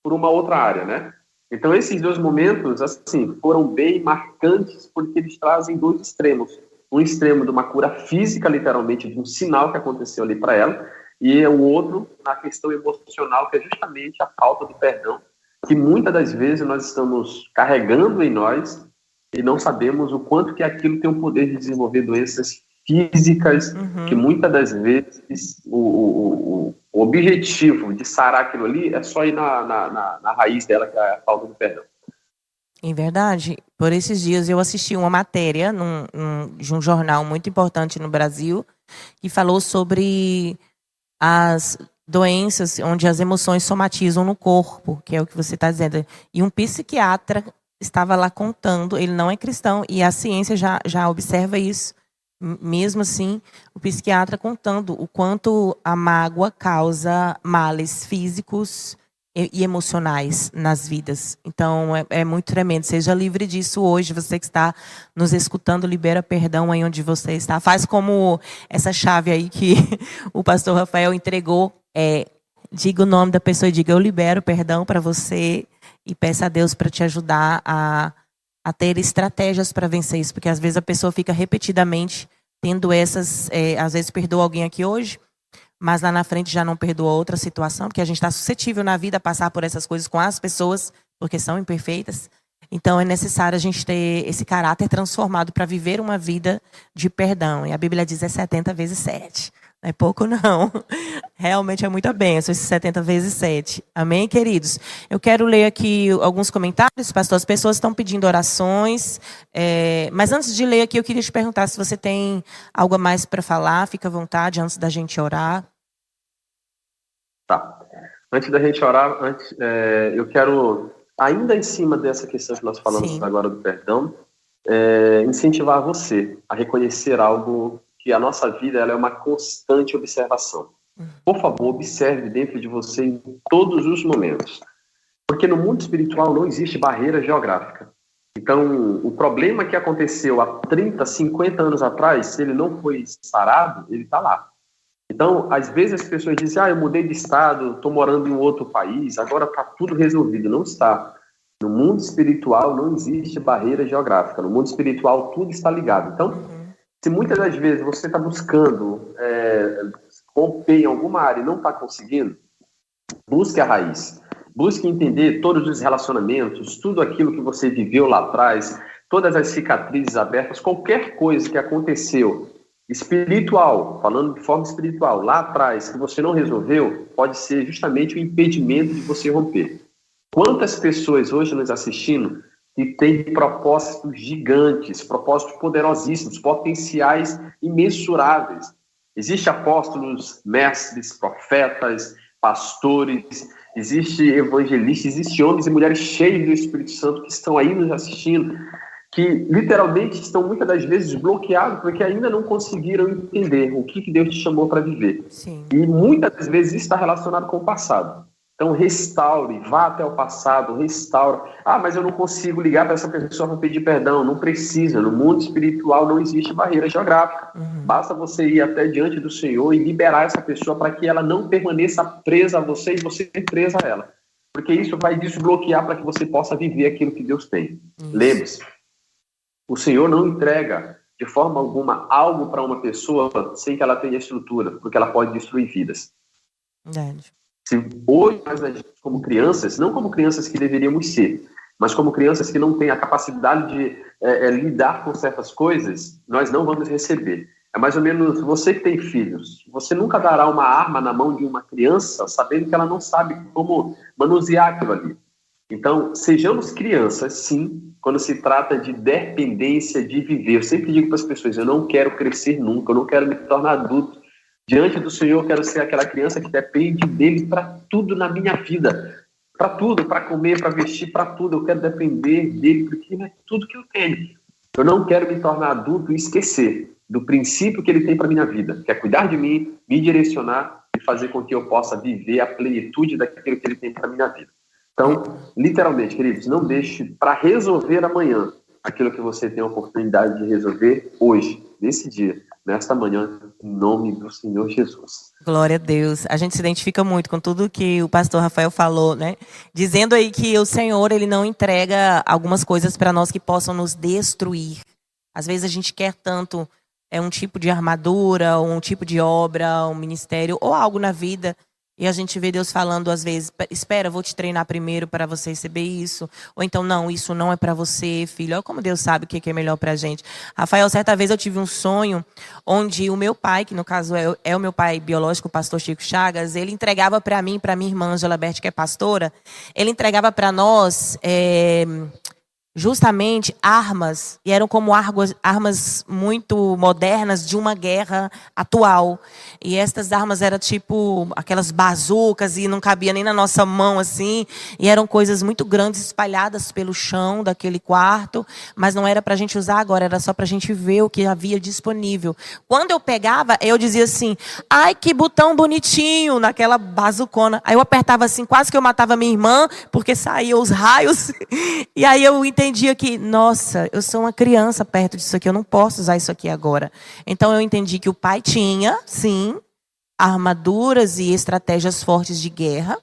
por uma outra área, né? Então, esses 2 momentos, assim, foram bem marcantes porque eles trazem 2 extremos. Um extremo de uma cura física, literalmente, de um sinal que aconteceu ali para ela, e o outro na questão emocional, que é justamente a falta do perdão, que muitas das vezes nós estamos carregando em nós e não sabemos o quanto que aquilo tem o poder de desenvolver doenças físicas, que muitas das vezes o objetivo de sarar aquilo ali é só ir na raiz dela, que é a falta do perdão. Em verdade, por esses dias eu assisti uma matéria de um jornal muito importante no Brasil que falou sobre as doenças onde as emoções somatizam no corpo, que é o que você está dizendo. E um psiquiatra estava lá contando, ele não é cristão, e a ciência já observa isso. Mesmo assim, o psiquiatra contando o quanto a mágoa causa males físicos e emocionais nas vidas. Então, é muito tremendo. Seja livre disso hoje. Você que está nos escutando, libera perdão aí onde você está. Faz como essa chave aí que o pastor Rafael entregou. Diga o nome da pessoa e diga: eu libero perdão para você, e peça a Deus para te ajudar a ter estratégias para vencer isso. Porque às vezes a pessoa fica repetidamente tendo essas... às vezes perdoa alguém aqui hoje, mas lá na frente já não perdoa outra situação, porque a gente está suscetível na vida a passar por essas coisas com as pessoas, porque são imperfeitas. Então é necessário a gente ter esse caráter transformado para viver uma vida de perdão. E a Bíblia diz 70 vezes 7. Não é pouco, não. Realmente é muita bênção, esses 70 vezes 7. Amém, queridos? Eu quero ler aqui alguns comentários, pastor. As pessoas estão pedindo orações. Mas antes de ler aqui, eu queria te perguntar se você tem algo a mais para falar. Fica à vontade, antes da gente orar. Tá. Antes da gente orar, eu quero, ainda em cima dessa questão que nós falamos agora do perdão, incentivar você a reconhecer algo, que a nossa vida ela é uma constante observação. Por favor, observe dentro de você em todos os momentos. Porque no mundo espiritual não existe barreira geográfica. Então, o problema que aconteceu há 30, 50 anos atrás, se ele não foi sarado, ele está lá. Então, às vezes as pessoas dizem: eu mudei de estado, estou morando em um outro país, agora está tudo resolvido. Não está. No mundo espiritual não existe barreira geográfica. No mundo espiritual tudo está ligado. Então, se muitas das vezes você está buscando romper em alguma área e não está conseguindo, busque a raiz. Busque entender todos os relacionamentos, tudo aquilo que você viveu lá atrás, todas as cicatrizes abertas, qualquer coisa que aconteceu espiritual, falando de forma espiritual, lá atrás, que você não resolveu, pode ser justamente o impedimento de você romper. Quantas pessoas hoje nos assistindo que têm propósitos gigantes, propósitos poderosíssimos, potenciais imensuráveis. Existem apóstolos, mestres, profetas, pastores, existem evangelistas, existem homens e mulheres cheios do Espírito Santo que estão aí nos assistindo, que literalmente estão muitas das vezes bloqueados porque ainda não conseguiram entender o que Deus te chamou para viver. Sim. E muitas das vezes isso está relacionado com o passado. Então restaure, vá até o passado, restaure. Mas eu não consigo ligar para essa pessoa para pedir perdão. Não precisa. No mundo espiritual não existe barreira geográfica. Basta você ir até diante do Senhor e liberar essa pessoa para que ela não permaneça presa a você e você presa a ela. Porque isso vai desbloquear para que você possa viver aquilo que Deus tem. Lembre-se, o Senhor não entrega de forma alguma algo para uma pessoa sem que ela tenha estrutura, porque ela pode destruir vidas. Verdade. Se hoje nós agimos como crianças, não como crianças que deveríamos ser, mas como crianças que não têm a capacidade de lidar com certas coisas, nós não vamos receber. É mais ou menos você que tem filhos. Você nunca dará uma arma na mão de uma criança sabendo que ela não sabe como manusear aquilo ali. Então, sejamos crianças, sim, quando se trata de dependência de viver. Eu sempre digo para as pessoas: eu não quero crescer nunca, eu não quero me tornar adulto. Diante do Senhor, eu quero ser aquela criança que depende dele para tudo na minha vida. Para tudo, para comer, para vestir, para tudo. Eu quero depender dele, porque ele é tudo que eu tenho. Eu não quero me tornar adulto e esquecer do princípio que ele tem para a minha vida, que é cuidar de mim, me direcionar e fazer com que eu possa viver a plenitude daquilo que ele tem para a minha vida. Então, literalmente, queridos, não deixe para resolver amanhã aquilo que você tem a oportunidade de resolver hoje, nesse dia, nesta manhã, em nome do Senhor Jesus. Glória a Deus. A gente se identifica muito com tudo que o pastor Rafael falou, né? Dizendo aí que o Senhor, ele não entrega algumas coisas para nós que possam nos destruir. Às vezes a gente quer tanto um tipo de armadura, um tipo de obra, um ministério ou algo na vida. E a gente vê Deus falando às vezes, espera, vou te treinar primeiro para você receber isso. Ou então, não, isso não é para você, filho. Olha como Deus sabe o que é melhor para a gente. Rafael, certa vez eu tive um sonho onde o meu pai, que no caso é o meu pai biológico, o pastor Chico Chagas, ele entregava para mim, para minha irmã Angela Berti, que é pastora, ele entregava para nós... justamente armas, e eram como armas muito modernas de uma guerra atual. E estas armas eram tipo aquelas bazucas e não cabia nem na nossa mão assim, e eram coisas muito grandes espalhadas pelo chão daquele quarto, mas não era para a gente usar agora, era só para a gente ver o que havia disponível. Quando eu pegava, eu dizia assim, ai que botão bonitinho, naquela bazucona. Aí eu apertava assim, quase que eu matava minha irmã, porque saíam os raios, e aí eu entendia que, nossa, eu sou uma criança perto disso aqui, eu não posso usar isso aqui agora. Então eu entendi que o pai tinha, sim, armaduras e estratégias fortes de guerra,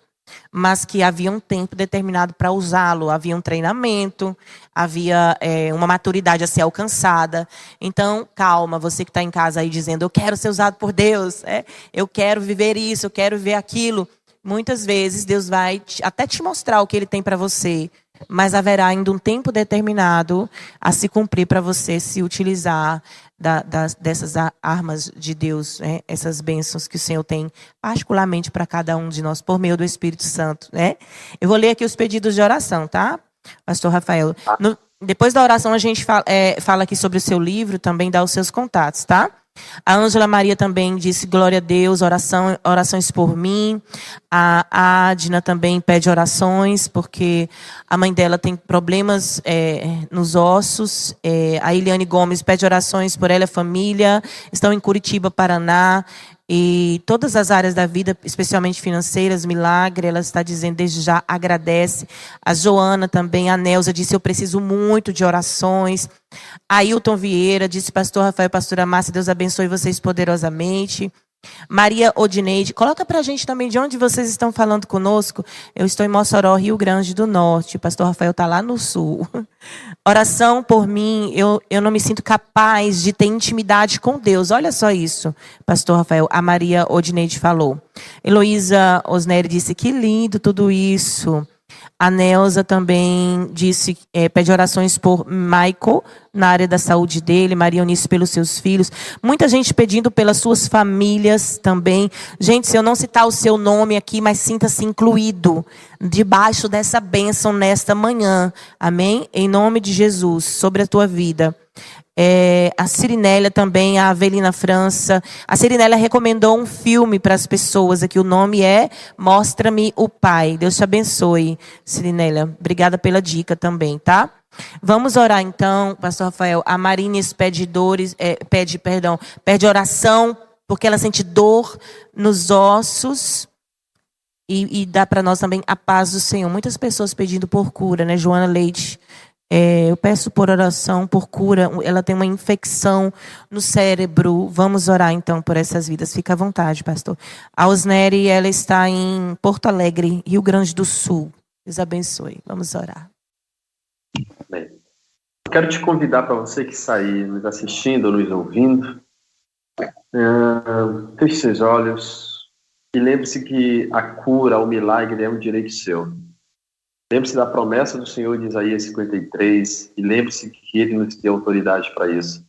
mas que havia um tempo determinado para usá-lo, havia um treinamento, havia uma maturidade a ser alcançada. Então, calma, você que está em casa aí dizendo, eu quero ser usado por Deus, eu quero viver isso, eu quero ver aquilo. Muitas vezes Deus vai até te mostrar o que Ele tem para você, mas haverá ainda um tempo determinado a se cumprir para você se utilizar dessas armas de Deus, né? Essas bênçãos que o Senhor tem particularmente para cada um de nós, por meio do Espírito Santo, né? Eu vou ler aqui os pedidos de oração, tá? Pastor Rafael. Depois da oração a gente fala aqui sobre o seu livro, também dá os seus contatos, tá? A Ângela Maria também disse, glória a Deus, orações por mim. A Adna também pede orações, porque a mãe dela tem problemas nos ossos. A Eliane Gomes pede orações por ela e a família. Estão em Curitiba, Paraná. E todas as áreas da vida, especialmente financeiras, milagre, ela está dizendo desde já, agradece. A Joana também, a Nelza disse, eu preciso muito de orações. A Ailton Vieira disse, pastor Rafael, pastora Márcia, Deus abençoe vocês poderosamente. Maria Odineide, coloca pra gente também de onde vocês estão falando conosco. Eu estou em Mossoró, Rio Grande do Norte. O pastor Rafael está lá no sul. Oração por mim, eu não me sinto capaz de ter intimidade com Deus. Olha só isso, pastor Rafael. A Maria Odineide falou. Heloísa Osneri disse, que lindo tudo isso. A Nelza também disse, pede orações por Michael, na área da saúde dele, Maria Eunice pelos seus filhos. Muita gente pedindo pelas suas famílias também. Gente, se eu não citar o seu nome aqui, mas sinta-se incluído debaixo dessa bênção nesta manhã. Amém? Em nome de Jesus, sobre a tua vida. A Cirinélia também, a Avelina França. A Cirinélia recomendou um filme para as pessoas aqui. O nome é Mostra-me o Pai. Deus te abençoe, Cirinélia. Obrigada pela dica também, tá? Vamos orar então, pastor Rafael. A Marines pede oração, porque ela sente dor nos ossos. E dá para nós também a paz do Senhor. Muitas pessoas pedindo por cura, né? Joana Leite. Eu peço por oração, por cura. Ela tem uma infecção no cérebro. Vamos orar então por essas vidas. Fica à vontade, pastor. A Osneri, ela está em Porto Alegre, Rio Grande do Sul. Deus abençoe. Vamos orar. Bem, eu quero te convidar para você que está aí nos assistindo, nos ouvindo. Feche seus olhos e lembre-se que a cura, o milagre é um direito seu. Lembre-se da promessa do Senhor de Isaías 53 e lembre-se que Ele nos deu autoridade para isso.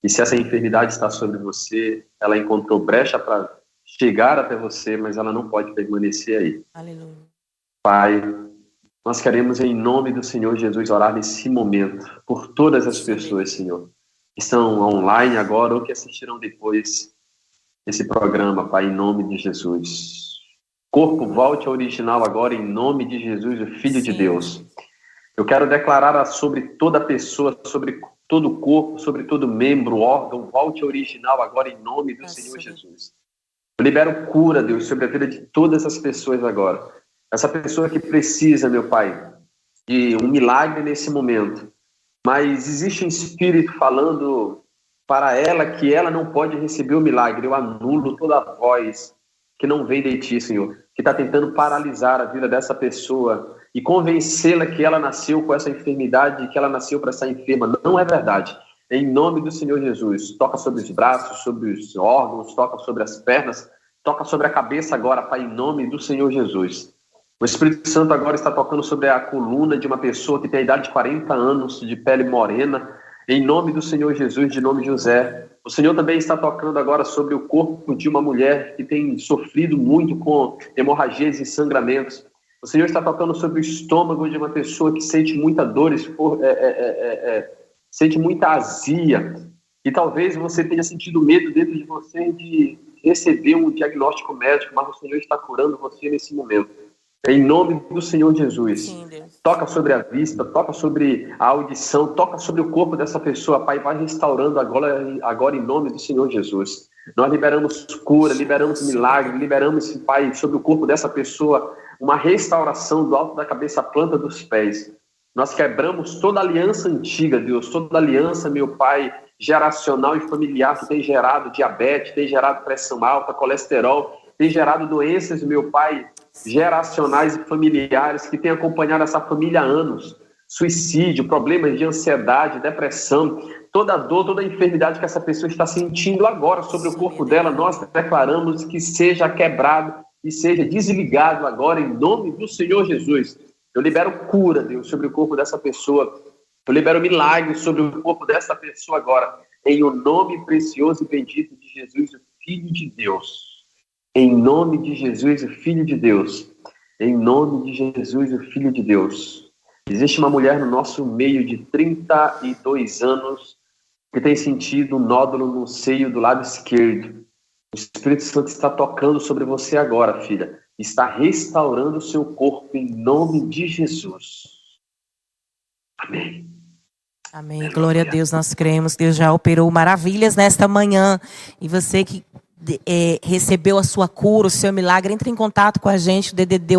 E se essa enfermidade está sobre você, ela encontrou brecha para chegar até você, mas ela não pode permanecer aí. Aleluia. Pai, nós queremos em nome do Senhor Jesus orar nesse momento por todas as pessoas, Senhor, que estão online agora ou que assistirão depois esse programa, Pai, em nome de Jesus. Corpo, volte ao original agora, em nome de Jesus, o Filho de Deus. Eu quero declarar sobre toda pessoa, sobre todo o corpo, sobre todo membro, órgão, volte ao original agora, em nome do Senhor Jesus. Eu libero cura, Deus, sobre a vida de todas as pessoas agora. Essa pessoa que precisa, meu Pai, de um milagre nesse momento, mas existe um espírito falando para ela que ela não pode receber o milagre. Eu anulo toda a voz que não vem de ti, Senhor, que está tentando paralisar a vida dessa pessoa e convencê-la que ela nasceu com essa enfermidade, que ela nasceu para estar enferma. Não é verdade. Em nome do Senhor Jesus, toca sobre os braços, sobre os órgãos, toca sobre as pernas, Toca sobre a cabeça agora, Pai, em nome do Senhor Jesus. O Espírito Santo agora está tocando sobre a coluna de uma pessoa que tem a idade de 40 anos, de pele morena, em nome do Senhor Jesus, de nome de José. O Senhor também está tocando agora sobre o corpo de uma mulher que tem sofrido muito com hemorragias e sangramentos. O Senhor está tocando sobre o estômago de uma pessoa que sente muita dor, sente muita azia. E talvez você tenha sentido medo dentro de você de receber um diagnóstico médico, mas o Senhor está curando você nesse momento. Em nome do Senhor Jesus. Sim, Deus. Toca sobre a vista, toca sobre a audição, toca sobre o corpo dessa pessoa, Pai. Vai restaurando agora em nome do Senhor Jesus. Nós liberamos cura, liberamos milagre, liberamos, Pai, sobre o corpo dessa pessoa, uma restauração do alto da cabeça à planta dos pés. Nós quebramos toda aliança antiga, Deus, toda aliança, meu Pai, geracional e familiar que tem gerado diabetes, tem gerado pressão alta, colesterol, tem gerado doenças, meu Pai, geracionais e familiares que têm acompanhado essa família há anos. Suicídio, problemas de ansiedade, depressão, toda dor, toda enfermidade que essa pessoa está sentindo agora sobre o corpo dela, nós declaramos que seja quebrado e seja desligado agora em nome do Senhor Jesus. Eu libero cura, Deus, sobre o corpo dessa pessoa. Eu libero milagre sobre o corpo dessa pessoa agora, em o nome precioso e bendito de Jesus, o Filho de Deus. Em nome de Jesus, o Filho de Deus. Em nome de Jesus, o Filho de Deus. Existe uma mulher no nosso meio de 32 anos que tem sentido um nódulo no seio do lado esquerdo. O Espírito Santo está tocando sobre você agora, filha. Está restaurando o seu corpo em nome de Jesus. Amém. Amém. Glória a Deus, nós cremos. Deus já operou maravilhas nesta manhã. E você que recebeu a sua cura, o seu milagre, entre em contato com a gente, o DDD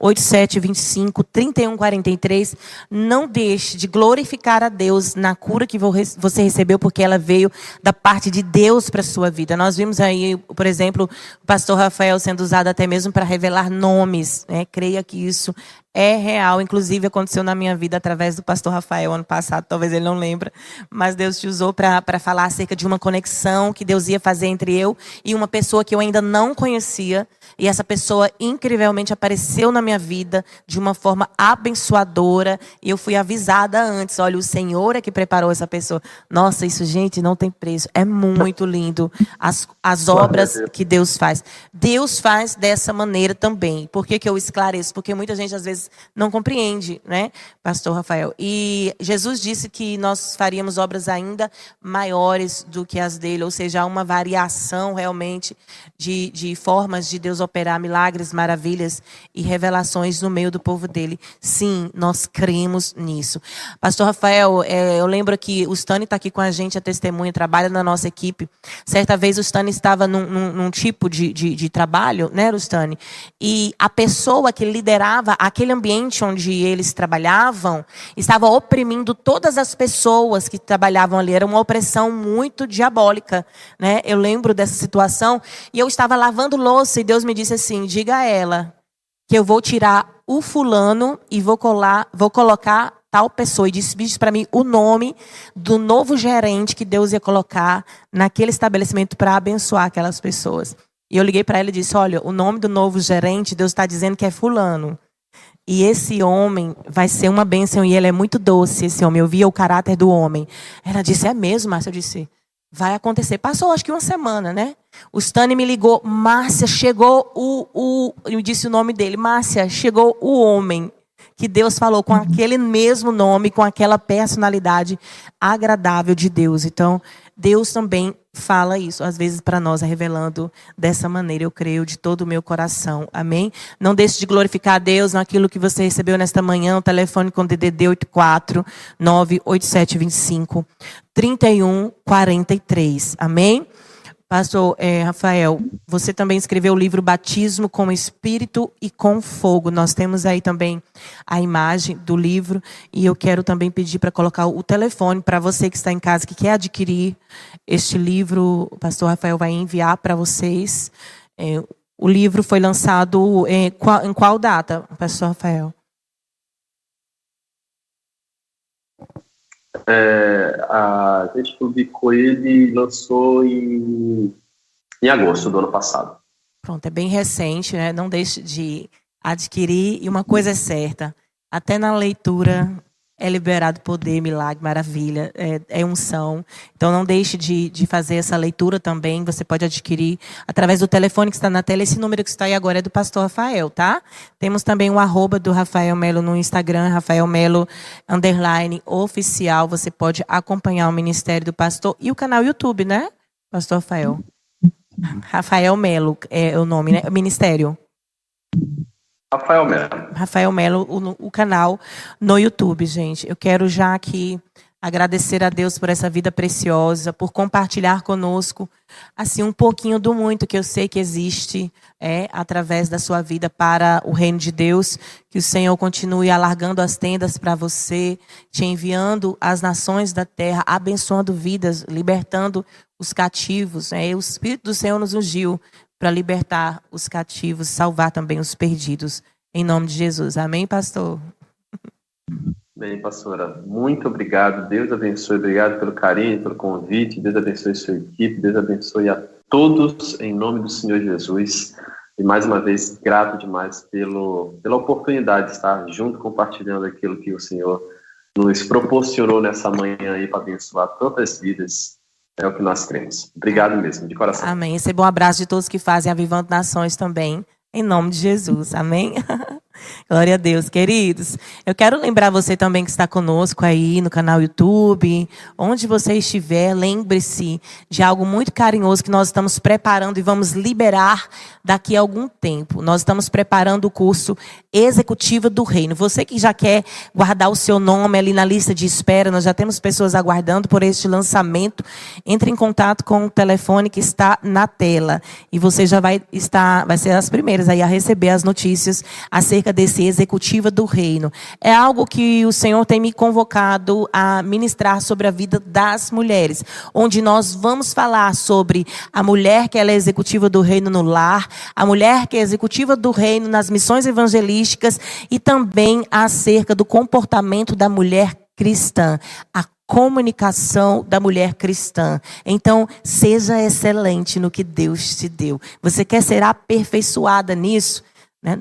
849-8725-3143. Não deixe de glorificar a Deus na cura que você recebeu, porque ela veio da parte de Deus para a sua vida. Nós vimos aí, por exemplo, o pastor Rafael sendo usado até mesmo para revelar nomes, né? Creia que isso é real, inclusive aconteceu na minha vida através do pastor Rafael ano passado, talvez ele não lembre, mas Deus te usou para falar acerca de uma conexão que Deus ia fazer entre eu e uma pessoa que eu ainda não conhecia, e essa pessoa incrivelmente apareceu na minha vida de uma forma abençoadora, e eu fui avisada antes, olha, o Senhor é que preparou essa pessoa. Nossa, isso, gente, não tem preço, é muito lindo as obras que Deus faz. Deus faz dessa maneira também. Por que eu esclareço? Porque muita gente às vezes não compreende, né, pastor Rafael? E Jesus disse que nós faríamos obras ainda maiores do que as dele, ou seja, há uma variação realmente de formas de Deus operar milagres, maravilhas e revelações no meio do povo dele. Sim, nós cremos nisso. Pastor Rafael, eu lembro que o Stani está aqui com a gente, a testemunha, trabalha na nossa equipe. Certa vez o Stani estava num tipo de trabalho, né, Stani? E a pessoa que liderava aquele ambiente onde eles trabalhavam estava oprimindo todas as pessoas que trabalhavam ali. Era uma opressão muito diabólica, né? Eu lembro dessa situação e eu estava lavando louça e Deus me disse assim: diga a ela que eu vou tirar o fulano e vou colocar tal pessoa. E disse para mim o nome do novo gerente que Deus ia colocar naquele estabelecimento para abençoar aquelas pessoas. E eu liguei para ela e disse: olha, o nome do novo gerente, Deus está dizendo que é fulano. E esse homem vai ser uma bênção, e ele é muito doce, esse homem. Eu via o caráter do homem. Ela disse: é mesmo, Márcia? Eu disse: vai acontecer. Passou acho que uma semana, né? O Stani me ligou: Márcia, chegou eu disse o nome dele: Márcia, chegou o homem que Deus falou com aquele mesmo nome, com aquela personalidade agradável de Deus. Então, Deus também fala isso, às vezes para nós, revelando dessa maneira. Eu creio de todo o meu coração. Amém? Não deixe de glorificar a Deus naquilo que você recebeu nesta manhã. O telefone com DDD 849-8725-3143. Amém? Pastor Rafael, você também escreveu o livro Batismo com Espírito e com Fogo. Nós temos aí também a imagem do livro. E eu quero também pedir para colocar o telefone para você que está em casa, que quer adquirir este livro. O pastor Rafael vai enviar para vocês. O livro foi lançado em qual data, pastor Rafael? A gente publicou ele e lançou em em agosto do ano passado. Pronto, é bem recente, né? Não deixe de adquirir. E uma coisa é certa, até na leitura é liberado poder, milagre, maravilha, é unção. Então não deixe de fazer essa leitura também. Você pode adquirir através do telefone que está na tela. Esse número que está aí agora é do pastor Rafael, tá? Temos também o @ do Rafael Melo no Instagram, Rafael Melo _oficial. Você pode acompanhar o ministério do pastor e o canal YouTube, né, pastor Rafael? Rafael Melo é o nome, né? O ministério. Rafael Melo. Rafael Melo, o canal no YouTube, gente. Eu quero já aqui agradecer a Deus por essa vida preciosa, por compartilhar conosco, assim, um pouquinho do muito que eu sei que existe através da sua vida para o reino de Deus. Que o Senhor continue alargando as tendas para você, te enviando às nações da terra, abençoando vidas, libertando os cativos. O Espírito do Senhor nos ungiu para libertar os cativos, salvar também os perdidos. Em nome de Jesus. Amém, pastor? Bem, pastora, muito obrigado. Deus abençoe. Obrigado pelo carinho, pelo convite. Deus abençoe a sua equipe. Deus abençoe a todos, em nome do Senhor Jesus. E mais uma vez, grato demais pela oportunidade de estar junto, compartilhando aquilo que o Senhor nos proporcionou nessa manhã aí para abençoar tantas vidas. É o que nós cremos. Obrigado mesmo, de coração. Amém. Receba um abraço de todos que fazem Avivando Nações também, em nome de Jesus. Amém? Glória a Deus, queridos. Eu quero lembrar você também que está conosco aí no canal YouTube, onde você estiver, lembre-se de algo muito carinhoso que nós estamos preparando e vamos liberar daqui a algum tempo. Nós estamos preparando o curso Executiva do Reino. Você que já quer guardar o seu nome ali na lista de espera, nós já temos pessoas aguardando por este lançamento. Entre em contato com o telefone que está na tela e você já vai ser as primeiras aí a receber as notícias acerca desse Executiva do Reino. É algo que o Senhor tem me convocado a ministrar sobre a vida das mulheres, onde nós vamos falar sobre a mulher que ela é executiva do reino no lar, a mulher que é executiva do reino nas missões evangelísticas e também acerca do comportamento da mulher cristã, a comunicação da mulher cristã. Então, seja excelente no que Deus te deu. Você quer ser aperfeiçoada nisso?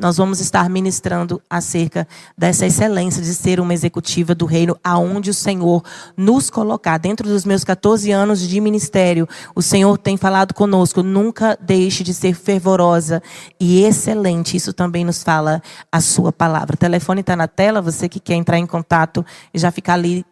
Nós vamos estar ministrando acerca dessa excelência de ser uma executiva do reino, aonde o Senhor nos colocar. Dentro dos meus 14 anos de ministério, o Senhor tem falado conosco, nunca deixe de ser fervorosa e excelente. Isso também nos fala a sua palavra. O telefone está na tela, você que quer entrar em contato e já ficar ali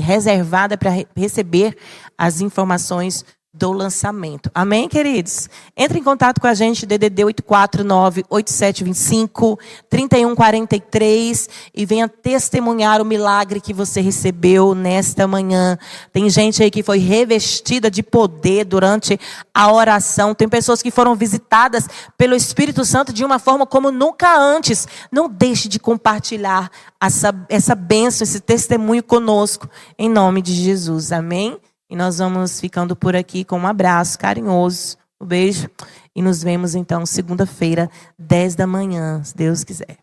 reservada para receber as informações do lançamento. Amém, queridos? Entre em contato com a gente, DDD 849-8725-3143 e venha testemunhar o milagre que você recebeu nesta manhã. Tem gente aí que foi revestida de poder durante a oração. Tem pessoas que foram visitadas pelo Espírito Santo de uma forma como nunca antes. Não deixe de compartilhar essa bênção, esse testemunho conosco, em nome de Jesus. Amém? E nós vamos ficando por aqui com um abraço carinhoso, um beijo. E nos vemos então segunda-feira, 10 da manhã, se Deus quiser.